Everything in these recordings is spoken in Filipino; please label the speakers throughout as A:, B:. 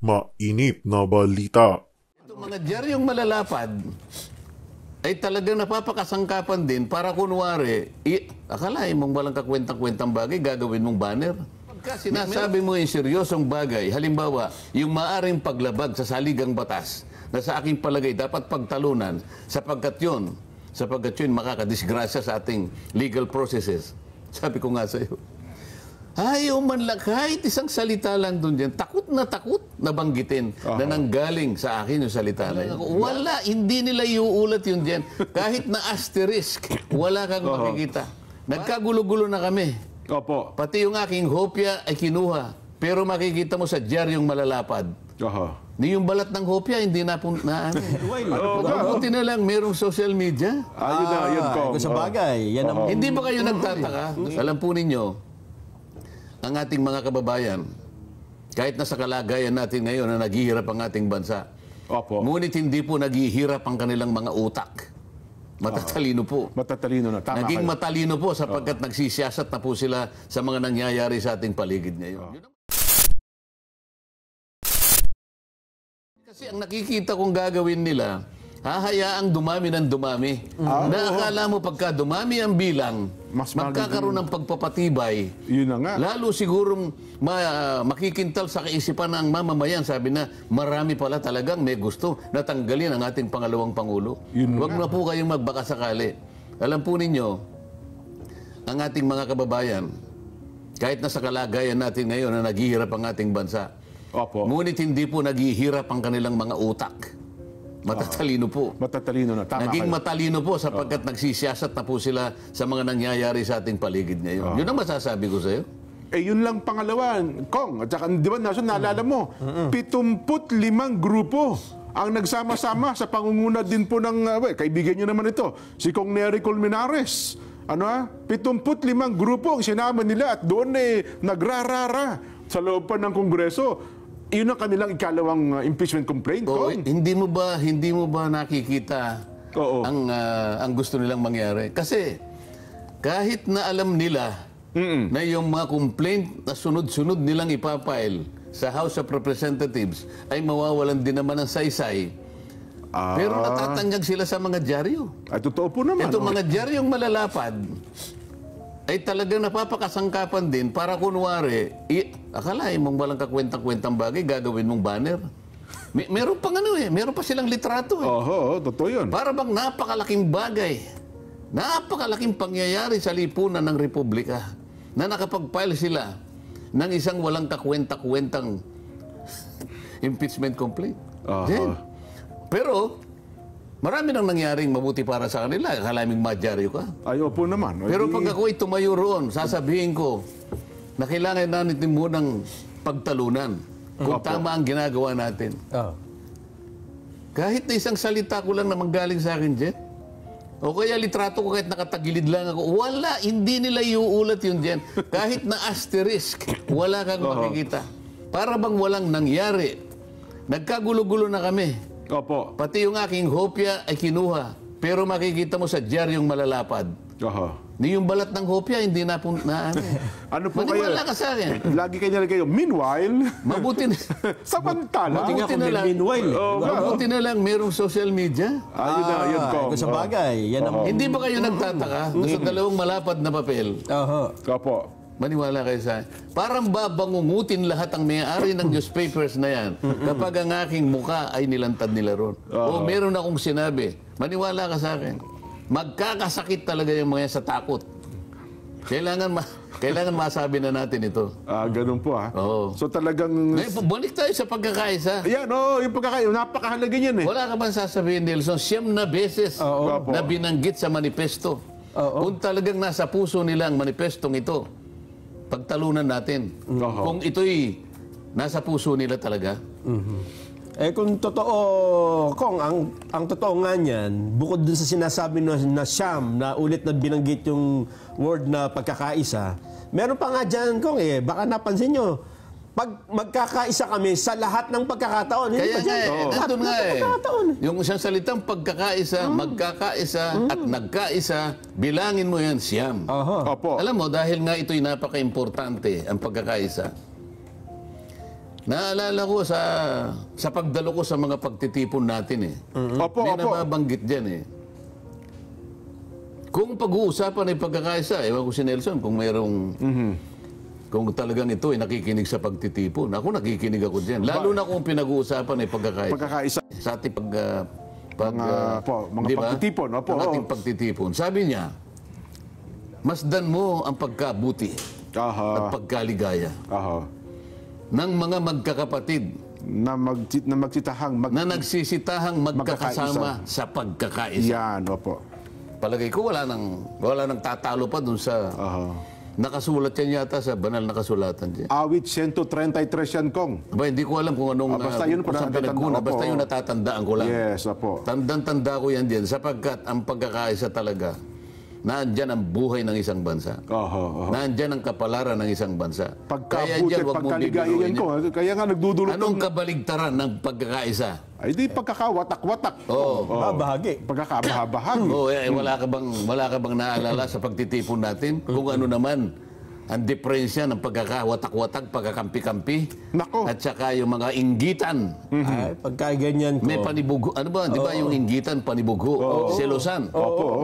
A: Mainit na balita.
B: Itong mga diaryong malalapad ay talagang napapakasangkapan din para kunwari, akalain mong walang kakwentang-kwentang bagay, gagawin mong banner. Pagka sinasabi mo yung seryosong bagay, halimbawa, yung maaring paglabag sa saligang batas na sa aking palagay dapat pagtalunan sapagkat yun makakadisgrasya sa ating legal processes. Sabi ko nga sa iyo, ayaw man lang, kahit isang salita lang doon dyan, takot na banggitin na nanggaling sa akin yung salita na yun. Wala, hindi nila iuulat yun dyan. Kahit na asterisk, wala kang makikita. Nagkagulo-gulo na kami.
C: Opo.
B: Pati yung aking hopya ay kinuha. Pero makikita mo sa diaryong malalapad. Ni yung balat ng hopya, hindi na buti na lang, merong social media.
C: Ayun na, yun po.
D: Sa bagay. Yan ang...
B: Hindi ba kayo nagtataka? Alam po ninyo, ang ating mga kababayan, kahit nasa kalagayan natin ngayon na naghihirap ang ating bansa, ngunit hindi po naghihirap ang kanilang mga utak. Matatalino po.
C: Matatalino na. Tama
B: Naging
C: kayo.
B: matalino po sapagkat nagsisiyasat na po sila sa mga nangyayari sa ating paligid ngayon. Kasi ang nakikita kong gagawin nila, hahayaang dumami ng dumami. Na akala mo pagka dumami ang bilang, magkakaroon ng pagpapatibay.
C: Yun na nga.
B: Lalo sigurong makikintal sa kaisipan ng mamamayan. Sabi na, marami pala talagang may gusto na tanggalin ang ating pangalawang Pangulo. Huwag na po kayong magbakasakali. Alam po ninyo, ang ating mga kababayan, kahit nasa kalagayan natin ngayon na naghihirap ang ating bansa, ngunit hindi po naghihirap ang kanilang mga utak. Matatalino po.
C: Matatalino na. Tama
B: Naging
C: kayo.
B: matalino po sapagkat nagsisiyasat na po sila sa mga nangyayari sa ating paligid ngayon. Yun ang masasabi ko sa iyo.
C: Yun lang pangalawa, Kong. At saka, di ba, naalala mo, 75 grupo ang nagsama-sama sa pangunguna din po ng, kaibigan nyo naman ito, si Kong Nery Colmenares. 75 grupo ang sinama nila at doon nagrarara sa loob pa ng Kongreso. Yun ang kanilang ikalawang impeachment complaint.
B: Hindi mo ba nakikita ang gusto nilang mangyari? Kasi kahit na alam nila na yung mga complaint na sunod-sunod nilang ipapile sa House of Representatives ay mawawalan din naman ng saysay. Pero natatanyag sila sa mga dyaryo.
C: Ay, totoo po naman.
B: Itong mga dyaryong malalapad ay talagang napapakasangkapan din para kunwari, akalain mong walang kakwentang-kwentang bagay, gagawin mong banner. Meron pang meron pa silang litrato.
C: Totoo yun.
B: Para bang napakalaking bagay, napakalaking pangyayari sa lipunan ng Republika na nakapag-file sila ng isang walang kakwenta-kwentang impeachment complaint. Pero, marami nang nangyaring mabuti para sa kanila. Kalaming madyaryo ka.
C: Ayaw po naman.
B: Pero pag ako'y tumayo roon, sasabihin ko na kailangan natin munang pagtalunan kung tama ang ginagawa natin. Kahit na isang salita ko lang na manggaling sa akin, Jet, o kaya litrato ko kahit nakatagilid lang ako, wala, hindi nila iuulat yun dyan. Kahit na asterisk, wala kang makikita. Para bang walang nangyari. Nagkagulo-gulo na kami. Pati yung aking hopya ay kinuha. Pero makikita mo sa diaryong malalapad. Ni yung balat ng hopya, hindi na po
C: ano po kayo?
B: Maniwala ka sa akin.
C: Lagi kayo. Meanwhile,
B: Mabuti na.
C: samantala.
B: Mabuti na lang, merong social media.
C: Ayun na, yun po.
D: Sa bagay. Yan ang...
B: Hindi ba kayo nagtataka sa dalawang malapad na papel? Maniwala kayo sa akin. Parang babangungutin lahat ang may-ari ng newspapers na yan kapag ang aking muka ay nilantad nila ron. O meron akong sinabi, maniwala ka sa akin, magkakasakit talaga yung mga yan sa takot. Kailangan masabi na natin ito.
C: Ganun po So talagang...
B: Ngayon, balik tayo sa pagkakaisa.
C: Yan, yung pagkakaisa. Napakahalaga yan
B: Wala ka bang sasabihin, Nelson, 9 na beses na binanggit sa manifesto. Kung talagang nasa puso nila ang manifestong ito, pagtalunan natin. Kung ito'y nasa puso nila talaga.
D: Kung totoo, Kong, ang totoo nga niyan, bukod dun sa sinasabi na siyam, na ulit na binanggit yung word na pagkakaisa, meron pa nga dyan, Kong, baka napansin nyo, pag magkakaisa kami sa lahat ng pagkakataon.
B: Kaya nga nandun nga yung isang salitang pagkakaisa, magkakaisa at nagkaisa, bilangin mo yan, siyam. Alam mo, dahil nga ito'y napaka-importante, ang pagkakaisa, Naalala ko sa pagdalo ko sa mga pagtitipon natin eh.
C: Opo,
B: May
C: opo.
B: nababanggit dyan eh. Kung pag-uusapan ay pagkakaisa, ewan ko si Nelson kung mayroong... Kung talagang ito ay nakikinig sa pagtitipon. Ako nakikinig ako dyan. Lalo na kung pinag-uusapan ay pagkakaisa.
C: Pagkakaisa.
B: Sa ating
C: mga
B: di ba?
C: pagtitipon, opo,
B: Ang ating
C: oo.
B: pagtitipon. Sabi niya, masdan mo ang pagkabuti at
C: Aha.
B: pagkaligaya
C: Aha.
B: ng mga magkakapatid
C: Na magsitahang
B: na nagsisitahang magkakasama sa pagkakaisa.
C: Yan, opo.
B: Palagay ko wala nang tatalo pa dun sa
C: Aha.
B: nakasulat yan yata sa banal na kasulatan dyan.
C: Awit 133 yan, Kong.
B: Aba, hindi ko alam kung anong
C: basta yun po
B: kung saan
C: natatanda-
B: pinagkunan.
C: opo,
B: Basta
C: oo.
B: yung natatandaan ko lang.
C: Yes, opo.
B: Tandang-tanda ko yan din sapagkat ang pagkakaisa talaga, naandyan ang buhay ng isang bansa.
C: Oho, oho.
B: Naandyan ang kapalaran ng isang bansa. Kaya
C: Pagkabuti,
B: dyan, huwag mong
C: pagkaligaya
B: bibiruin
C: yan,
B: yan.
C: Kong. Kaya nga nagdudulot
B: Anong
C: ng...
B: kabaligtaran ng pagkakaisa?
C: Ay, di pagkakawatak-watak.
B: Oo.
D: Bahagi.
C: Pagkakabahag.
B: Oh, wala ka bang naalala sa pagtitipon natin? Kung ano naman ang diferensya ng pagkakawatak-watak, pagkakampi-kampi,
C: Nako.
B: at saka yung mga inggitan.
D: Ay, pagka ganyan ko.
B: May panibugo. Ano ba? Di ba yung inggitan, panibugo, selosan.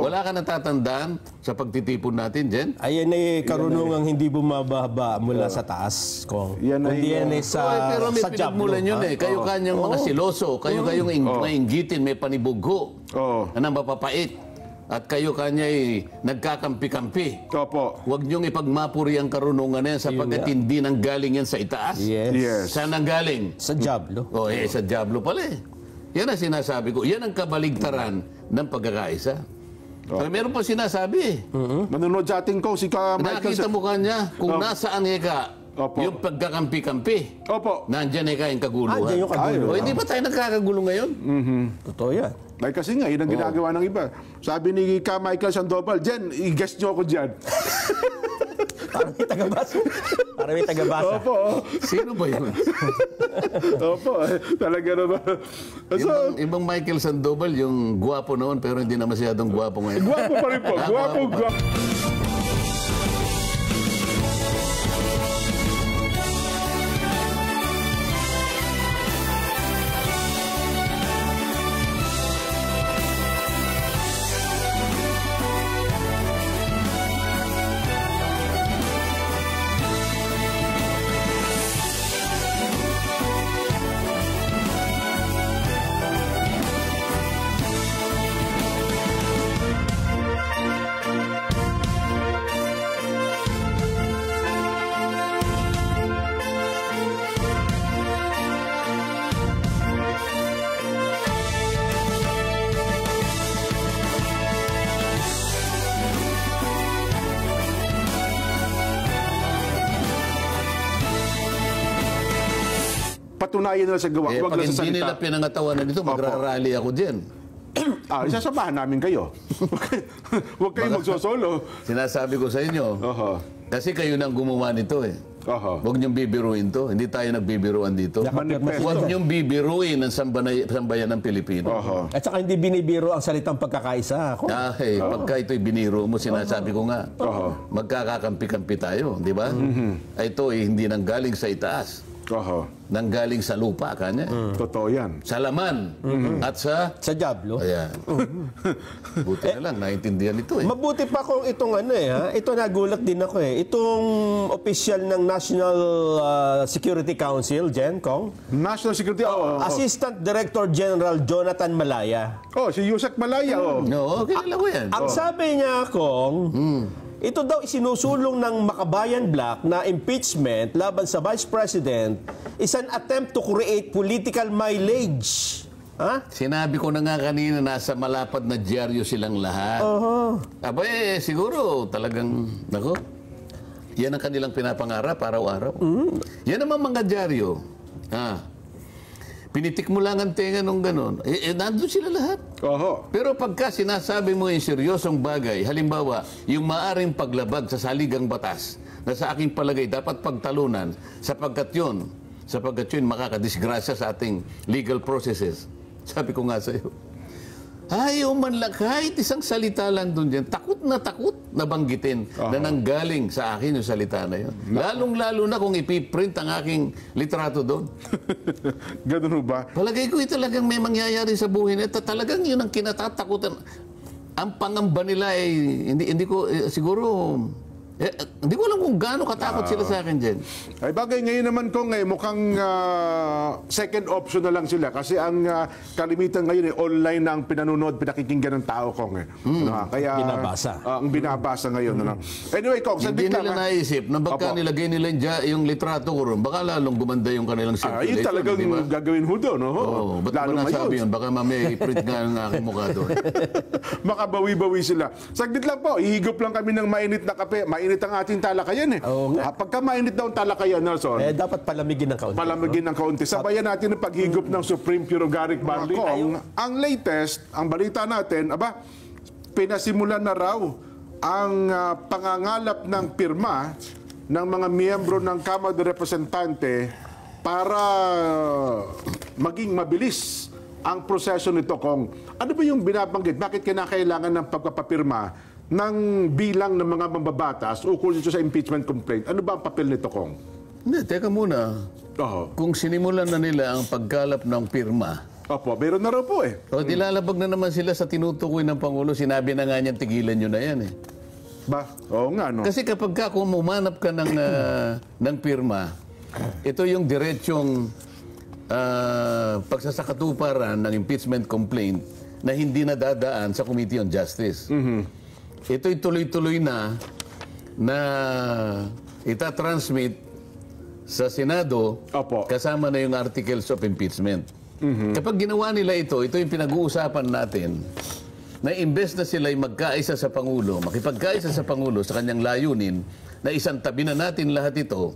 B: Wala ka natatandaan sa pagtitipon natin, Jen?
D: Ayan ay karunungang hindi bumababa mula sa taas ko.
C: Yan ay,
D: Kundi yan ay sa,
B: Pero may
D: sa jablo.
B: pinagmulan yun eh. Kayo kanyang mga siloso, kayo kayong mga inggitin, may panibugo.
C: Oo.
B: Na mapapait. At kayo kanya'y nagkakampi-kampi.
C: Opo.
B: Huwag niyong ipagmapuri ang karunungan na yan sapagkat hindi nang galing yan sa itaas.
D: Yes.
C: Yes.
B: Saan nang galing?
D: Sa jablo.
B: Sa Diablo pala eh. Yan ang sinasabi ko. Yan ang kabaligtaran ng pagkakaisa. Pero meron pa sinasabi eh.
C: Nanonood sa ating ko, si Ka Michael...
B: Nakita mo kanya kung nasaan ka
C: Opo.
B: yung pagkakampi-kampi.
C: Opo.
B: Nandyan ka yung kaguluhan.
D: Andyan yung kaguluhan.
B: O, hindi ba tayo nagkakagulo ngayon?
D: Totoo yan.
C: Ay, kasi nga, yun ang ginagawa ng iba. Sabi ni Ka Michael Sandoval, Jen, i-guess nyo ako dyan.
D: Parang may tagabasa. Parang may tagabasa.
C: Opo.
B: Sino ba yun?
C: Opo. Talaga naman. So,
B: Ibang Michael Sandoval, yung gwapo noon pero hindi na masyadong gwapo ngayon.
C: guwapo pa rin po. Guwapo, guwapo. Patunayan nila sa gawa.
B: Eh,
C: Huwag
B: pag
C: lang sa
B: hindi nila
C: salita.
B: pinangatawanan dito, magrarally ako dyan.
C: Isasamahan namin kayo. Huwag kayong magsosolo.
B: Sinasabi ko sa inyo,
C: Oho.
B: kasi kayo nang gumawa nito eh.
C: Oho.
B: Huwag niyong bibiruin to. Hindi tayo nagbibiruan dito.
C: Manifesto.
B: Huwag niyong bibiruin ang sambayan ng Pilipino.
C: Oho.
D: At saka hindi binibiro ang salitang pagkakaisa.
B: Pagka ito'y biniro mo, sinasabi ko nga,
C: Oho.
B: magkakakampi-kampi tayo, di ba? Ito ay hindi nang galing sa itaas,
C: Oho.
B: nang galing sa lupa, kanya.
C: Totoo yan.
B: Sa laman at sa...
D: Sa jablo.
B: Ayan. Buti na lang, naintindihan ito eh.
D: Mabuti pa kung itong ano eh, ha? Ito nagulat din ako eh. Itong official ng National Security Council, Jen, Kong,
C: National Security.
D: Assistant Director General Jonathan Malaya.
C: Si Yusek Malaya.
B: No, kilala ko yan.
D: Ang sabi niya, Kong, ito daw isinusulong ng Makabayan Black na impeachment laban sa Vice President is an attempt to create political mileage. Ha?
B: Sinabi ko na nga kanina, nasa malapad na dyaryo silang lahat. Aba siguro talagang, nako, yan ang kanilang pinapangarap araw-araw. Yan naman mga dyaryo. Pinitik mo lang ang tenga nung gano'n. Nandun sila lahat.
C: Oho.
B: Pero pagka sinasabi mo yung seryosong bagay, halimbawa, yung maaring paglabag sa saligang batas, na sa aking palagay dapat pagtalunan, sapagkat yun makakadisgrasya sa ating legal processes. Sabi ko nga sa iyo, Ayaw man lang, kahit isang salita lang doon dyan, takot na banggitin na nanggaling sa akin yung salita na yun. Lalong-lalo na kung ipiprint ang aking litrato doon.
C: Ganun ba?
B: Palagay ko talagang may mangyayari sa buhay nito. Talagang yun ang kinatatakutan. Ang pangamba nila ay hindi ko siguro hindi ko alam kung gaano katakot sila sa akin dyan.
C: Ay bagay ngayon naman kung mukhang second option na lang sila kasi ang kalimitan ngayon online na ang pinanonood, pinakikinggan ng tao kong kaya
D: Binabasa.
C: Ang binabasa ngayon. Anyway, Kong,
B: Hindi
C: sandit
B: nila
C: lang.
B: naisip na baka
C: Opo.
B: nilagay nila yung litrato ko ron, baka lalong gumanda yung kanilang circulation.
C: Yun talagang
B: di ba?
C: gagawin ho doon.
B: Ba't ko nasabi yun? Baka mamaya i-print nga ng aking mukha doon.
C: Makabawi-bawi sila. Saglit lang po, ihigop lang kami ng mainit na kape. Mainit ang ating talakayan
D: Oo nga.
C: Pagka mainit daw ang talakayan, Nelson,
D: Dapat palamigin ng kaunti.
C: palamigin ng kaunti. Sabayan natin ang paghigop ng Supreme Pure Organic Barley. Ang latest, ang balita natin, pinasimulan na raw ang pangangalap ng pirma ng mga miyembro ng Kamara de Representante para maging mabilis ang proseso nito, Kong. Ano ba yung binabanggit? Bakit kinakailangan ng pagpapapirma ng bilang ng mga mambabatas ukol dito sa impeachment complaint? Ano ba ang papel nito, Kong?
B: Hindi, teka muna. Kung sinimulan na nila ang pagkalap ng pirma,
C: Opo, meron na raw po eh.
B: o dilalabag na naman sila sa tinutukoy ng Pangulo, sinabi na nga niyan, tigilan nyo na yan eh.
C: Ba? Oo nga, no?
B: Kasi kapag kung umanap ka ng pirma, ito yung diretsong pagsasakatuparan ng impeachment complaint na hindi nadadaan sa Committee on Justice. Ito'y tuloy-tuloy na itatransmit sa Senado
C: Opo.
B: kasama na yung articles of impeachment. Kapag ginawa nila ito yung pinag-uusapan natin na imbes na sila'y magkaisa sa Pangulo, makipagkaisa sa Pangulo sa kanyang layunin, na isang tabi na natin lahat ito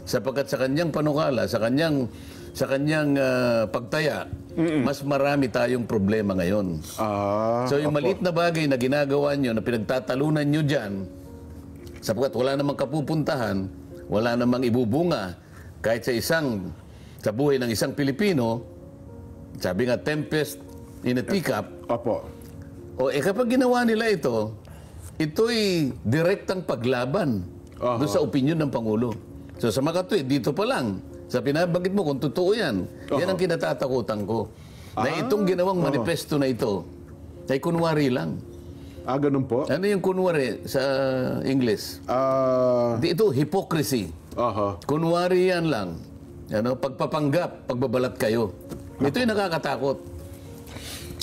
B: sapagkat sa kanyang panukala, sa kanyang pagtaya, mas marami tayong problema ngayon. So yung maliit na bagay na ginagawa nyo, na pinagtatalunan nyo dyan, sapagkat wala namang kapupuntahan, wala namang ibubunga, kahit sa buhay ng isang Pilipino, sabi nga, tempest in a teacup.
C: Opo.
B: Kapag ginawa nila ito'y direktang paglaban doon sa opinyon ng Pangulo. So sa makatwid, dito pa lang, sa pinabanggit mo, kung totoo yan, yan ang kinatatakutan ko. Na itong ginawang manifesto na ito, ay kunwari lang.
C: Ganun po?
B: Ano yung kunwari sa English? Ito, hypocrisy. Kunwari yan lang. Pagpapanggap, pagbabalat kayo. Ito'y nakakatakot.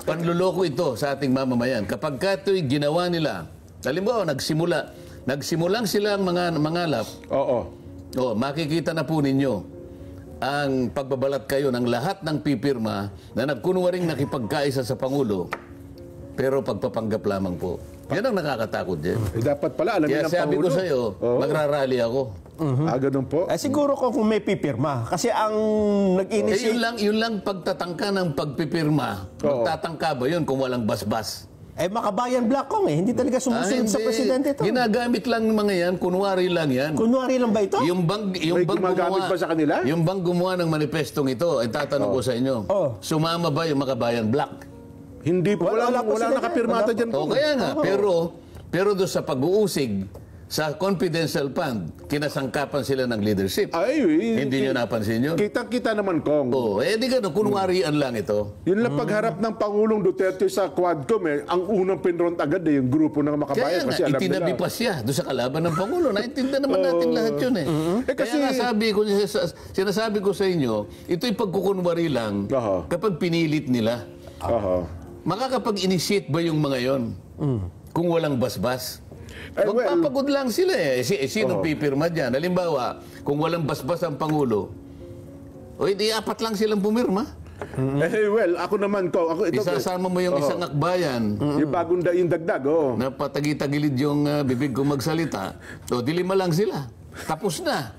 B: Panluloko ito sa ating mamamayan. Kapag ito'y ginawa nila, halimbawa, nagsimulang sila ang mga mangalap. Makikita na po ninyo ang pagbabalat kayo ng lahat ng pipirma na nagkunwaring nakipagkaisa sa Pangulo, pero pagpapanggap lamang po. Yan ang nakakatakot din.
C: Dapat pala, alamin ng
B: Kaya sabi
C: Pangulo.
B: ko sa iyo, magrarally ako.
C: Ganun po?
D: Siguro kung may pipirma. Kasi ang nag-initiate...
B: Yun lang pagtatangka ng pagpipirma. Magtatangka ba yun kung walang basbas?
D: Makabayan Black Kong hindi talaga sumusunod sa presidente ito.
B: Ginagamit lang ng mga yan, kunwari lang yan.
D: Kunwari lang ba ito?
B: Yung bang
C: gumagamit ba sa kanila?
B: Yung bang gumawa ng manifestong ito, ay tatanong ko sa inyo, sumama ba yung Makabayan Black?
C: Hindi po. Wala nakapirmata dyan po.
B: Kaya nga, pero doon sa pag-uusig, sa confidential fund, kinasangkapan sila ng leadership. Hindi nyo napansin yun?
C: Kitang-kita naman, Kong.
B: Di gano'n, kunwarian lang ito.
C: Yun lang pagharap ng Pangulong Duterte sa Quadcom, ang unang pinront agad yung grupo ng makabayan.
B: Kaya nga,
C: Kasi alam
B: itinabi
C: nila.
B: pa siya doon sa kalaban ng Pangulo. Naintindihan naman natin lahat yun
C: kasi-
B: Kaya nga sinasabi ko sa inyo, ito'y pagkukunwari lang kapag pinilit nila. Makakapag-initiate ba yung mga yon kung walang basbas? Magpapagod lang sila Sinong pipirma dyan? Halimbawa, kung walang basbas ang Pangulo, di 4 lang silang pumirma.
C: Ako naman, Kong.
B: Isasama mo yung isang akbayan
C: Yung bagong yung dagdag,
B: na patagi-tagilid yung bibig ko magsalita, 5 lang sila. Tapos na.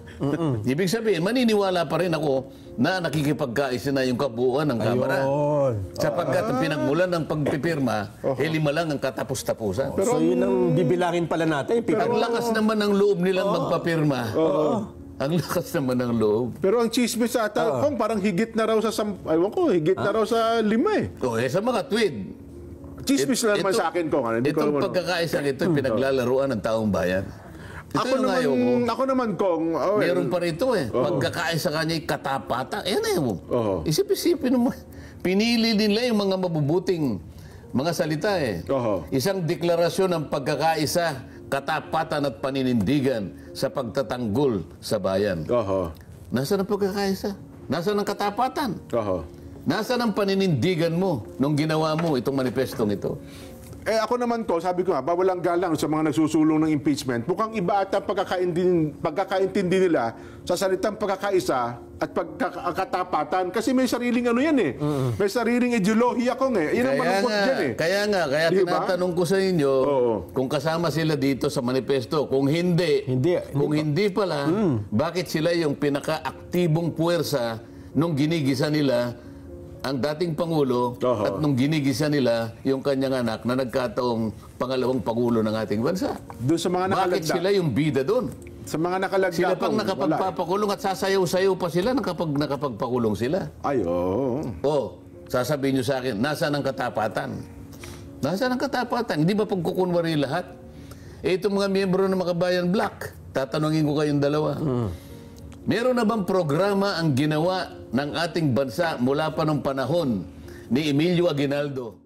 B: Ibig sabihin, maniniwala pa rin ako na nakikipagkaisa na yung kabuuan ng Kamara. Sapagkat ang pinagmulan ng pagpipirma, 5 lang ang katapos-tapusan.
D: So yun ang bibilangin pala natin.
B: Ang lakas naman ng loob nilang magpapirma. Ang lakas naman ng loob.
C: Pero ang chismis sa Kong, parang higit na raw sa higit na raw sa 5
B: Sa mga tweet,
C: Chismis na naman sa akin, Kong. Hindi ko
B: Itong
C: naman-
B: pagkakaisang ito, pinaglalaruan ng taong bayan. Ito
C: Ako
B: yung ayaw mo.
C: naman, Kong.
B: Meron pa rito Pagkakaisa kanya yung katapatan. Ayan na yun.
C: Oo.
B: Isip-isipin mo. Pinili nila yung mga mabubuting mga salita
C: Oo.
B: Isang deklarasyon ng pagkakaisa, katapatan at paninindigan sa pagtatanggol sa bayan.
C: Oho.
B: Nasaan ang pagkakaisa? Nasaan ang katapatan?
C: Oho.
B: Nasaan ang paninindigan mo nung ginawa mo itong manifestong ito?
C: Ako naman ko, sabi ko nga, bawalang galang sa mga nagsusulong ng impeachment. Mukhang iba ata ang pagkakaintindi nila sa salitang pagkakaisa at pagkakatapatan. Kasi may sariling ano yan eh. May sariling ideolohiya kong eh. Yan ang malungkot dyan eh.
B: Kaya
C: Di ba?
B: tinatanong ko sa inyo kung kasama sila dito sa manifesto. Kung hindi, kung hindi pala, bakit sila yung pinaka-aktibong puwersa nung ginigisa nila ang dating Pangulo at nung ginigisa nila yung kanyang anak na nagkataong pangalawang Pangulo ng ating bansa?
C: Doon sa mga
B: Bakit
C: nakalagda.
B: sila yung bida doon?
C: Sa mga nakalagda.
B: Sila pang
C: Kong, wala
B: nakapagpapakulong at sasayaw-sayaw pa sila kapag nakapagpakulong sila.
C: Ay, oo.
B: Sasabihin nyo sa akin, nasaan ang katapatan? Nasaan ang katapatan? Hindi ba pagkukunwari lahat? Itong mga miyembro ng Makabayan Black, tatanungin ko kayong dalawa. Meron na bang programa ang ginawa ng ating bansa mula pa nung panahon ni Emilio Aguinaldo